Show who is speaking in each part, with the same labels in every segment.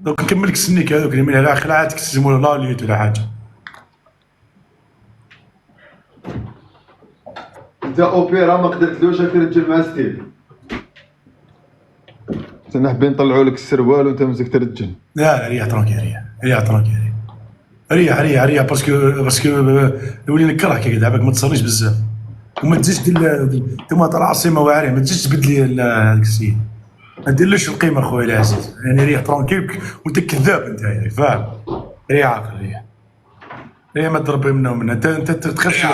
Speaker 1: دوك نكمل لك السنيك هذوك اللي من خلعاتك تسموا لا ليت ولا حاجه.
Speaker 2: انت اوبيرا ما قدرتلوش ترجل مع ستيف. حنا حابين نطلعوا لك السروال وانت مزك ترجل.
Speaker 1: لا ريح ترونكي ريح باسكو نولي نكرهك هكذا عباك ما تصرنيش بزاف وما تزيدش دير انت طلع عاصمه واعره ما تزيدش تبدل لي هذاك السيد ما ديرلوش القيمه خويا العزيز يعني ريح ترونكيل وانت كذاب انت يعني فاهم ريح عاقل ريح ما تضرب منها انت تخشي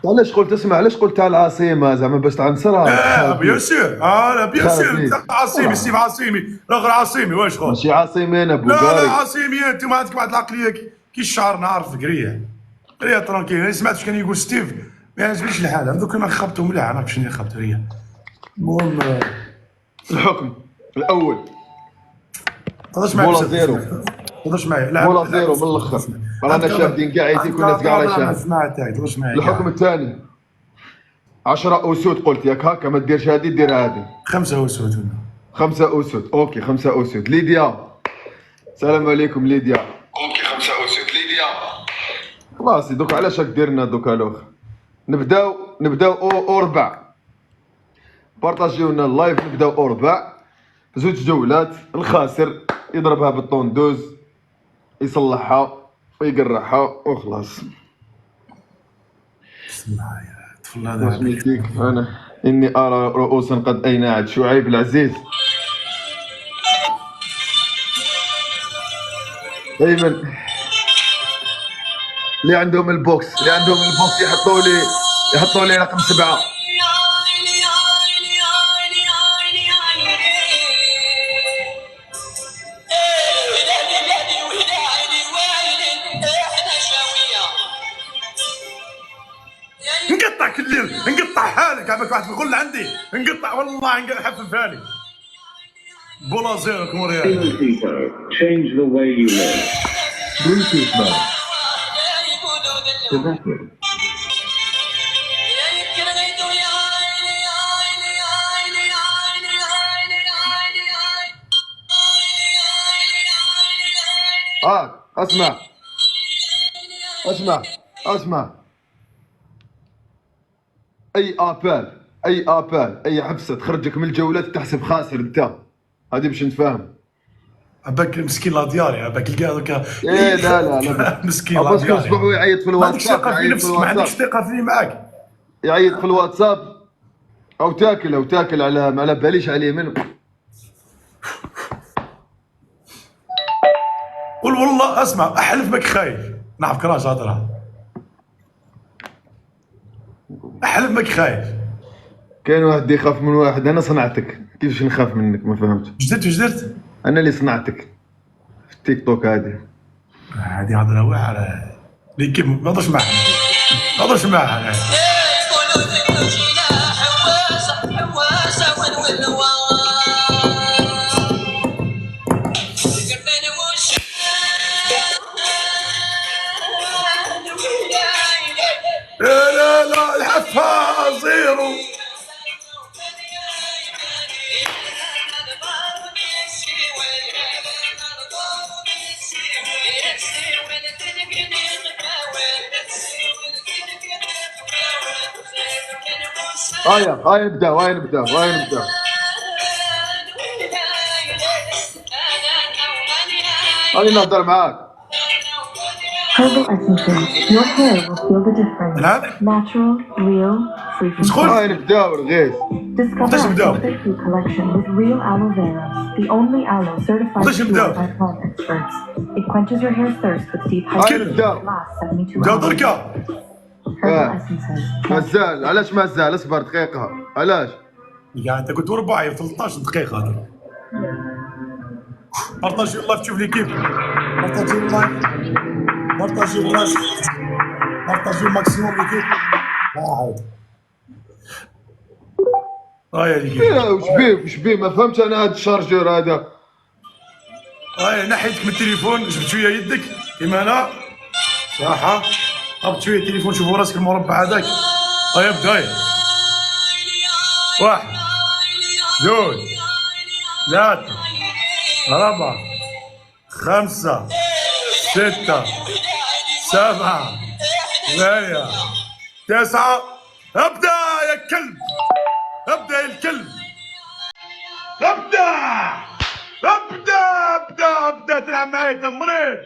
Speaker 2: علاش قلت اسمع علاش قلت تاع العاصمه زعما باش تعنصرها؟
Speaker 1: بيان سور لا بيان سور عاصمي ستيف عاصمي الاخر عاصمي واش خويا
Speaker 2: ماشي عاصمي انا بوغاري
Speaker 1: لا عاصمي انت ما عندك واحد العقليه كي الشعر نعرفك ريح ترونكيل انا سمعت واش كان يقول ستيف ما يعجبنيش الحال هذوك انا خبطوا مليح انا شنو خبطوا ريح المهم
Speaker 2: الحكم الاول
Speaker 1: تهضرش معايا
Speaker 2: بولا زيرو
Speaker 1: تهضرش معايا لا
Speaker 2: بولا زيرو من الاخر رانا شاهدين كاع يديك والناس كاع راهي شاهده.
Speaker 1: تهضرش معايا
Speaker 2: الحكم الثاني 10 اسود قلت ياك هكا ما ديرش هادي دير هادي
Speaker 1: 5 اسود
Speaker 2: 5 اسود اوكي 5 اسود ليديا السلام عليكم ليديا اوكي 5 اسود ليديا خلاص دوك علاش راك ديرنا دوكا الاخر نبداو أربع بارطاجيو لنا اللايف نبداو أربع 2 جولات الخاسر يضربها بالطوندوز يصلحها ويقرحها وخلاص.
Speaker 1: بسم الله يا طفل هذا
Speaker 2: سميتيك انا اني ارى رؤوسا قد اينعت شعيب العزيز ايمن اللي عندهم البوكس يحطوا لي رقم 7
Speaker 1: نقطع كل الليل نقطع حالك عباك واحد الغل عندي نقطع والله نحففها لي بولا زيرو كموريا
Speaker 3: change the way you live.
Speaker 2: Bluetooth mode.
Speaker 3: Connected.
Speaker 2: اسمع اي ابال اي حبسه تخرجك من الجولات تحسب خاسر انت هذه باش نتفاهم.
Speaker 1: عباك مسكين لا دياري عباك الكاع دوكا
Speaker 2: لا
Speaker 1: مسكين لا دياري
Speaker 2: اصبح يعيط في الواتساب
Speaker 1: ما عندكش ثقه فيه معاك
Speaker 2: يعيط في الواتساب او تاكل على ما على باليش عليه منه.
Speaker 1: قول والله اسمع احلف بك خايف نعرفك راه شاطرها احلف بك خايف.
Speaker 2: كاين واحد يخاف من واحد انا صنعتك كيفاش نخاف منك ما فهمتش.
Speaker 1: واش درت؟
Speaker 2: انا اللي صنعتك في التيك توك هذه
Speaker 1: هضره واعره اللي كيف ما نهضرش معاها لا الحفها زيرو
Speaker 2: هاي نبداو هاي نهضر معاك.
Speaker 4: Herbal essences. Your hair will feel the difference. Natural, real, free from
Speaker 1: شكون؟
Speaker 2: هاي نبداو الغيث.
Speaker 4: Discover our Fit collection with real aloe vera, the only aloe certified pure by plant experts. It quenches your hair's thirst with deep hydration that lasts 72 hours. Herbal essences.
Speaker 2: مازال علاش مازال اصبر دقيقة علاش؟
Speaker 1: يعني انت كنت رباعي في 13 دقيقة هذا بارطاجي اللايف تشوف لي كيف بارطاجي اللايف بارطاجي الماكسيموم اللي كيف هاي هذيك
Speaker 2: وش بيه ما فهمتش انا هاد الشارجور هذا.
Speaker 1: هاي نحيتك من التليفون جبت شوية يدك كيما انا صراحة هبط شوية التليفون شوفوا راسك المربع هذاك هاي ابدا هاي 1 2 3 4 5 6 7 8 9. ابدأ يا كلب، ابدأ يا الكلب، ابدأ ابدأ ابدأ ابدأ تلعب معايا تمرين،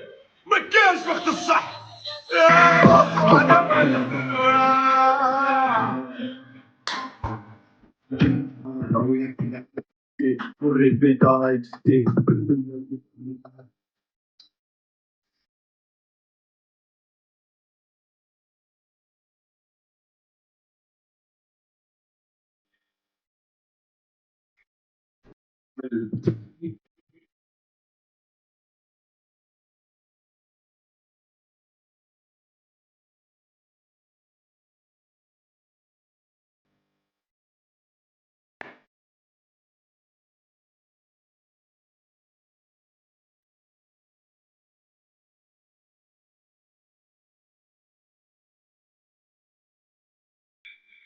Speaker 1: ما كاينش وقت الصح. يا رب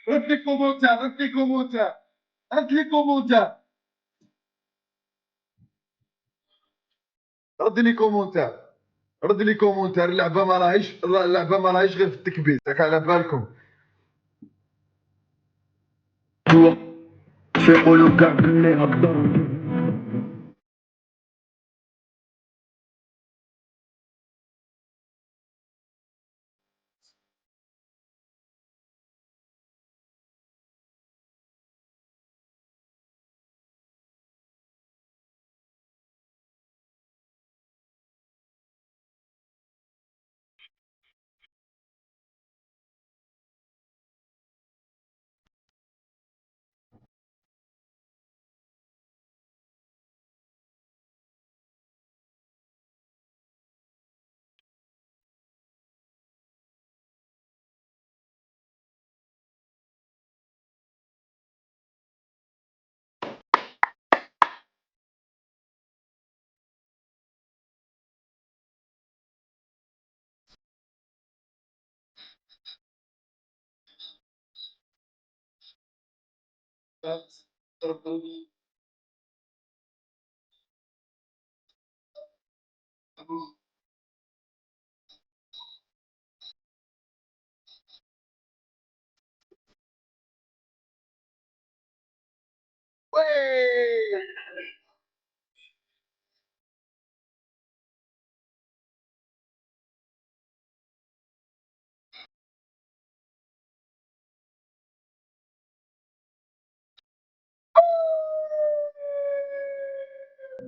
Speaker 2: رد لي كومونتير، رد لي كومونتير، رد لي كومونتير، رد لي كومونتير، رد لي كومونتير. اللعبه ما راهيش غير في التكبيس، راك على بالكم. يقولوا كاع باللي هضر.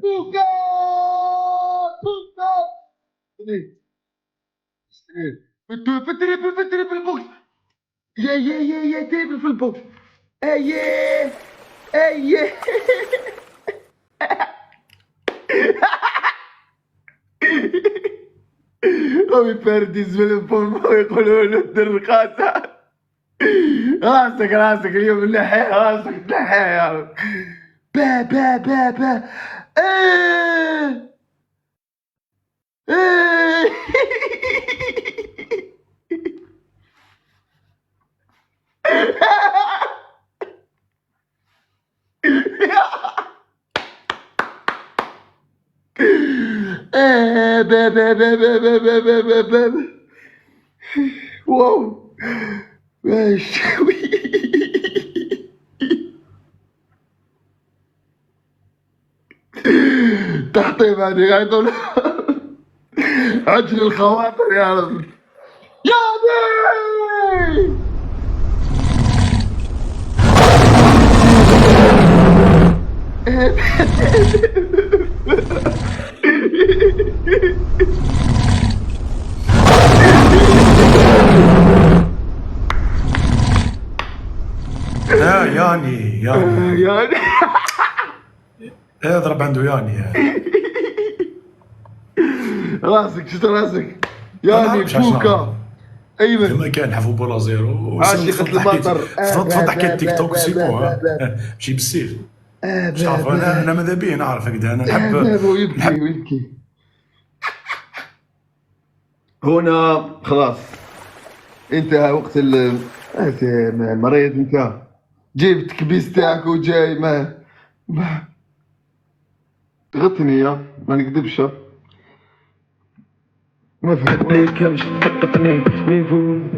Speaker 2: بوكا بوكا. في التريبل، في التريبل بوكس. يا تريبل في البوكس. ايه ايه. هو يفردز من الفورم ويقولوا له الدرقاسة. راسك راسك اليوم اللحية، راسك تلحية يا رب. با با با با. ايه ايه. با با با با با با با با با. واو ماشي. تحطيم هذه يقول عجل الخواطر يا رب. يا بي
Speaker 1: ياني
Speaker 2: يعني
Speaker 1: اضرب عنده ياني.
Speaker 2: راسك شفت راسك يعني بوكا. ايمن
Speaker 1: كما كان حفو بولا زيرو
Speaker 2: عاشقة المطر.
Speaker 1: فتح حكايه تيك توك سيبو ماشي بالسيف. مش عارف انا ماذا بيه نعرف هكذا. انا نحب
Speaker 2: ويبكي. هنا خلاص انتهى وقت المريض. انت جيب التكبيس تاعك وجاي ما غطني يا ما نكذبش. ما فهمتكش طقطقني تليفون.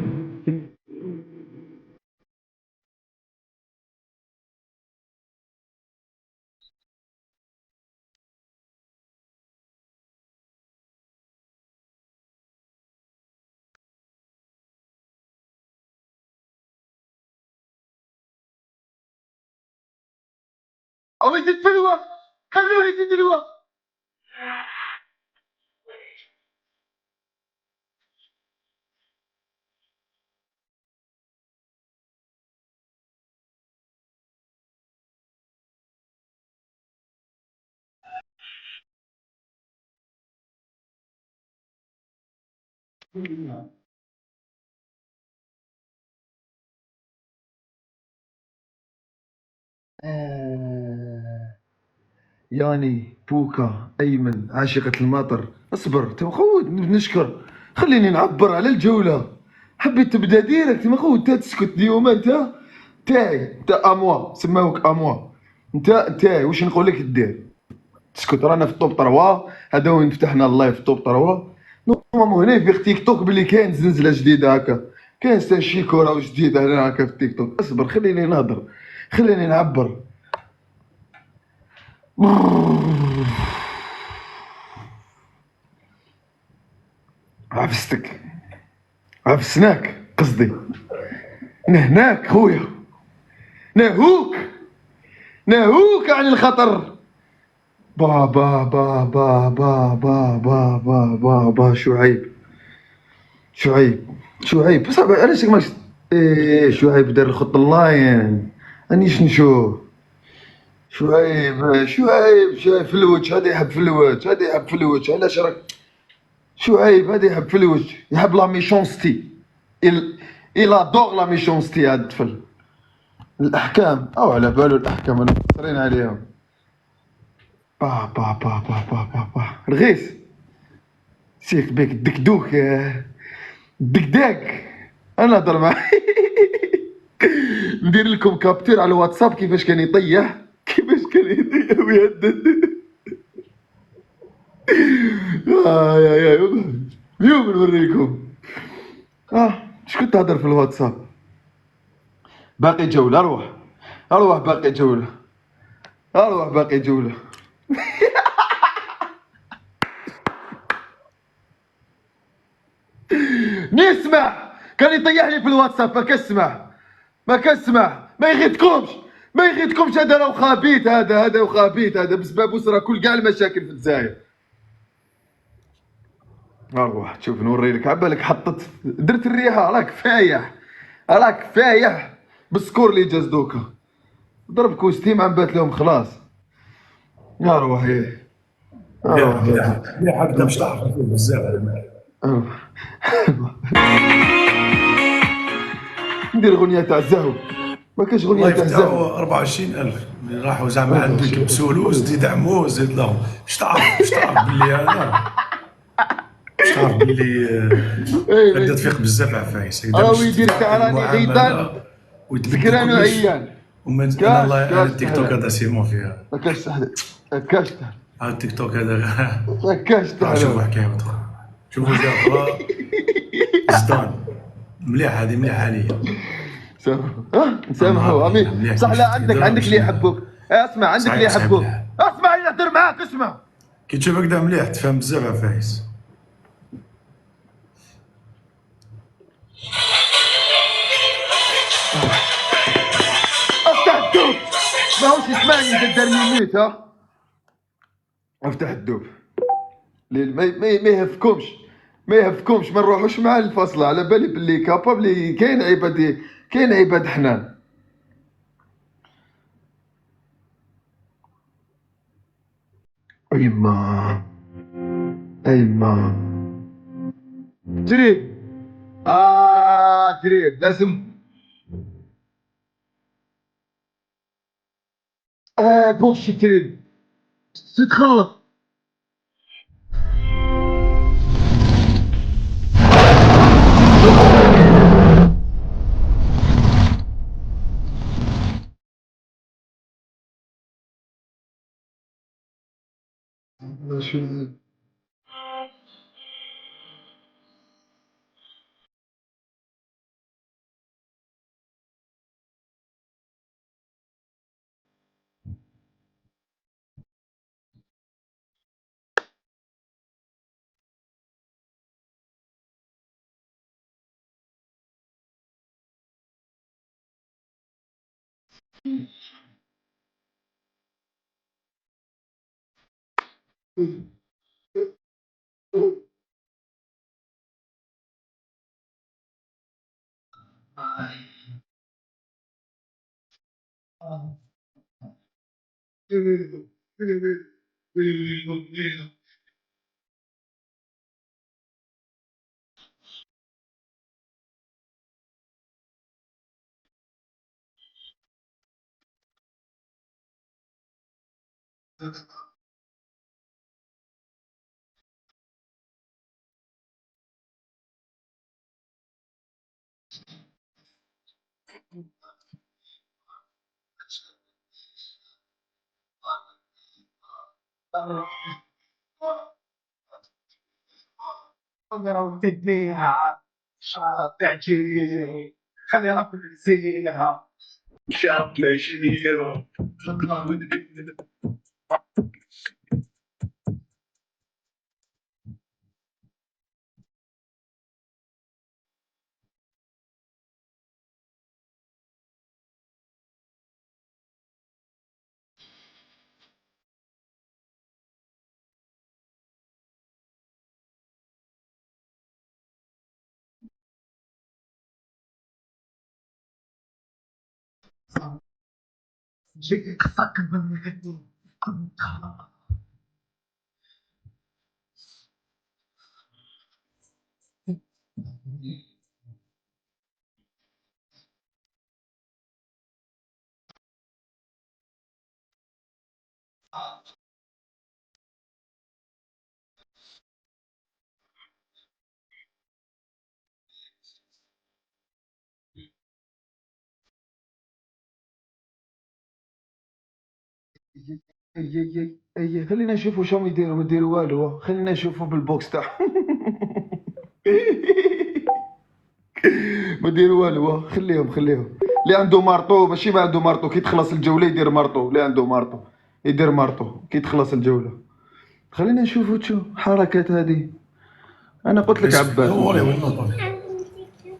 Speaker 2: أو يزيد في الوقت، خلوه يزيد الوقت. ياني بوكا أيمن عاشقة المطر. اصبر تو خوت نشكر، خليني نعبر على الجولة. حبيت تبدا ديريكت ما خوت تسكت اليوم. انت تاعي انت اموا سماوك اموا. انت تاعي واش نقول لك دير؟ تسكت. رانا في الطوب 3 هذا وين فتحنا اللايف في الطوب 3 نورمالمون هنا في تيك توك بلي كاين زنزله جديده هكا، كاين شيكو راهو جديد هنا هكا في التيك توك. اصبر خليني نهضر، خليني نعبر. عفستك، عفسناك قصدي، نهناك خويا، نهوك، نهوك عن الخطر. با با با با با با با با با با شعيب، شعيب، شعيب صعب علاش ماش. ايه شعيب دار الخط اللاين انيش نشوف. شعيب شعيب شعيب في الوجه، هذا يحب في الوجه، هذا يحب في الوجه. علاش راك شعيب هذا يحب في الوجه، يحب لا ميشونستي. il adore la méchanceté هاد الطفل. الاحكام او على بالو الاحكام انا مقصرين عليهم. با با با با با با با رغيس سيك بيك الدكدوك الدكداك. انا نهضر معاه ندير لكم كابتور على الواتساب كيفاش كان يطيح، كيفاش كان يطيح ويهدد. يا اليوم نوريكم. اش كنت تهضر في الواتساب؟ باقي جولة. اروح اروح باقي جولة، اروح باقي جولة. نسمع كان يطيح لي في الواتساب. ما كسمع ما كسمع، ما يغيتكمش ما يغيتكمش. هذا راه خبيث، هذا وخبيث هذا بسبب راه كل كاع المشاكل في الجزائر. اروح شوف نوري لك. عبالك حطت درت الريحة راك فايح، راك فايح بالسكور اللي جاز دوكا. ضرب كوستيم عم بات لهم خلاص. اروح ايه اروح
Speaker 1: مليح هكذا مش تعرف بزاف.
Speaker 2: ندير غنية تاع الزهو. ما كاش غنية تاع الزهو.
Speaker 1: 24,000 اللي راحوا زعما عندك يلبسوا زيد يدعموه زيد لهم. مش تعرف باللي انا مش تعرف باللي بدات تفيق بزاف عفايس.
Speaker 2: راهو يدير تاع راني غيطان سكران وعيان.
Speaker 1: ومن انا التيك توك هذا سيمون فيها.
Speaker 2: ما كاش تحت، ما كاش تحت
Speaker 1: التيك توك هذا
Speaker 2: ما كاش تحت.
Speaker 1: شوفوا حكايه اخرى، شوفوا جهه اخرى زدان. مليح هذه مليحه عليا.
Speaker 2: نسامحوا امين. صح لا عندك اللي يحبوك. اسمع عندك اللي يحبوك. اسمع يهضر معاك. اسمع
Speaker 1: كي تشوف هكذا مليح تفهم بزاف عفايس.
Speaker 2: افتح الدوب ماهوش يسمعني انت دار ميوت. افتح الدوب ما يهفكمش، ما يهفكمش. ما نروحوش مع الفصلة. على بالي باللي كابابلي كاين عباد، كاين عباد حنان. ايما ايما جريب جريب لازم بوشي جريب تتخلط. شو
Speaker 5: تديها تعجيني خليها تنسيها شاب تشيله
Speaker 2: اي خلينا نشوفوا شو يديروا، ما يديروا والو، خلينا نشوفوا بالبوكس تاعهم. ما يديروا والو، خليهم اللي عنده مارطو، ماشي ما عنده مارطو كي تخلص الجوله يدير مارطو، اللي عنده مارطو يدير مارطو كي تخلص الجوله. خلينا نشوفوا شو حركات هذه. انا قلت لك عباس.
Speaker 1: Don't worry, we'll not worry.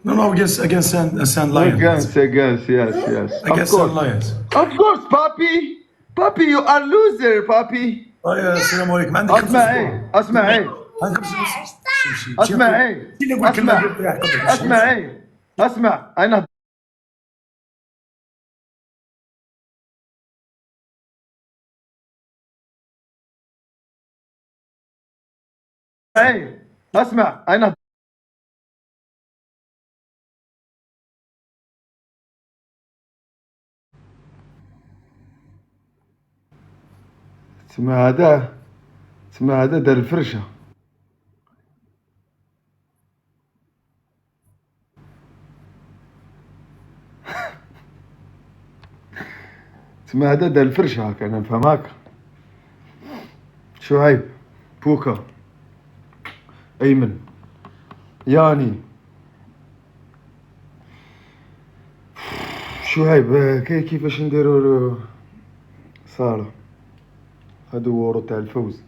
Speaker 1: No, against Sand Lions.
Speaker 2: Against, yes.
Speaker 1: Against Sand Lions.
Speaker 2: Of course, Papi, you are loser, Papi.
Speaker 1: السلام عليكم. عندك 5 أسبوع.
Speaker 2: اسمعي
Speaker 1: عندك 5 أسبوع.
Speaker 2: اسمع انا اسمع انا اسمع هذا دار الفرشه. اسمع هذا دار الفرشه، هكا انا نفهم هكا. شعيب، بوكا، ايمن، ياني، شعيب، كيفاش نديرو صالة هادو ورو تاع الفوز.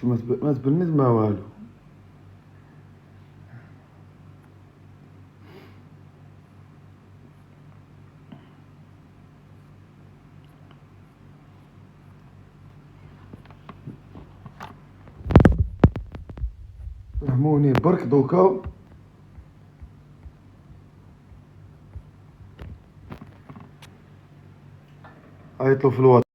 Speaker 2: ما تبنيت ما والو. فهموني برك دوكا. عيطلو في الواتساب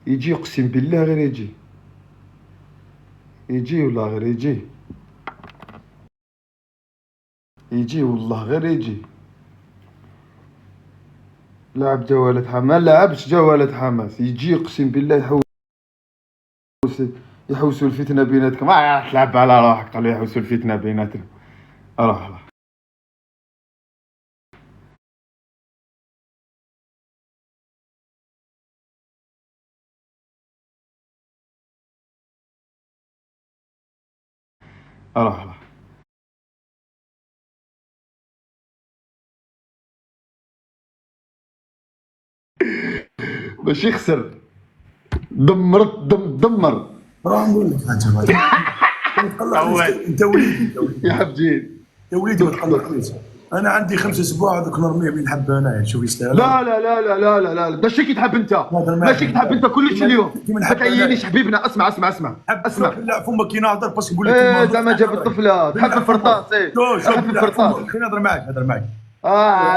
Speaker 2: يجي، اقسم بالله غير يجي والله غير يجي والله غير يجي. لاعب جوالة حماس، ما لعبش جوالة حماس، يجي اقسم بالله يحوسوا الفتنة بيناتكم. راح تلعب على روحك، قالوا يحوسوا الفتنة بيناتنا. روح راح باش يخسر دمر
Speaker 1: راه نقول لك حاجه بعد. انت وليدي
Speaker 2: يا حبجين.
Speaker 1: يا وليدي ما تقلقنيش. انا عندي 5 اسبوع هذوك نرميه بين نحب انايا شوف يستاهل.
Speaker 2: لا لا لا لا لا لا لا ماشي كي تحب انت، ماشي كي تحب انت كلش اليوم. ما تعينيش حبيبنا. اسمع اسمع اسمع اسمع.
Speaker 1: لا فمك كي نهضر بس نقول لك
Speaker 2: ايه زعما جاب الطفله تحب الفرطاس. ايه تحب الفرطاس.
Speaker 1: خليني نهضر معاك نهضر معاك.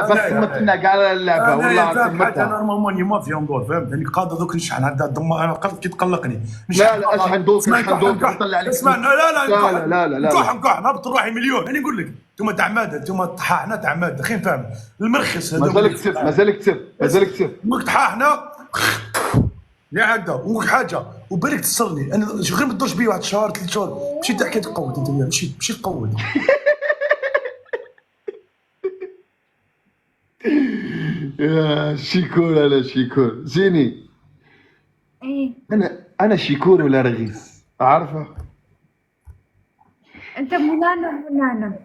Speaker 2: بس صمتنا كاع اللعبه والله
Speaker 1: فهمت حاجه. انا
Speaker 2: صمتها.
Speaker 1: نورمالمون ما في ندور فهمت. يعني قادر دوك نشحن هذا انا قلت كي تقلقني.
Speaker 2: لا لا اشحن دوك اشحن دوك نطلع عليك.
Speaker 1: اسمع لا
Speaker 2: لا لا لا لا
Speaker 1: نكح نهبط روحي مليون. انا نقول لك انتم تاع ماده انتم طحاحنا تاع ماده خلينا نفهم المرخص هذا.
Speaker 2: مازالك تسب مازالك تسب مازالك تسب.
Speaker 1: وقت طحاحنا يا هكذا وك حاجه وبالك تصلني. انا شو غير ما تدورش بيا واحد شهر 3 شهور مشيت حكيت تقود انت مشيت تقود.
Speaker 2: يا شيكور انا شيكور زيني.
Speaker 6: ايه
Speaker 2: انا شيكور ولا رغيس عارفه.
Speaker 6: انت مولانا مولانا.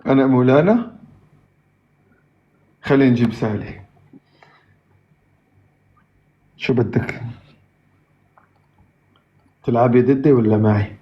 Speaker 2: انا مولانا. خلينا نجيب سالي. شو بدك تلعبي ضدي ولا معي؟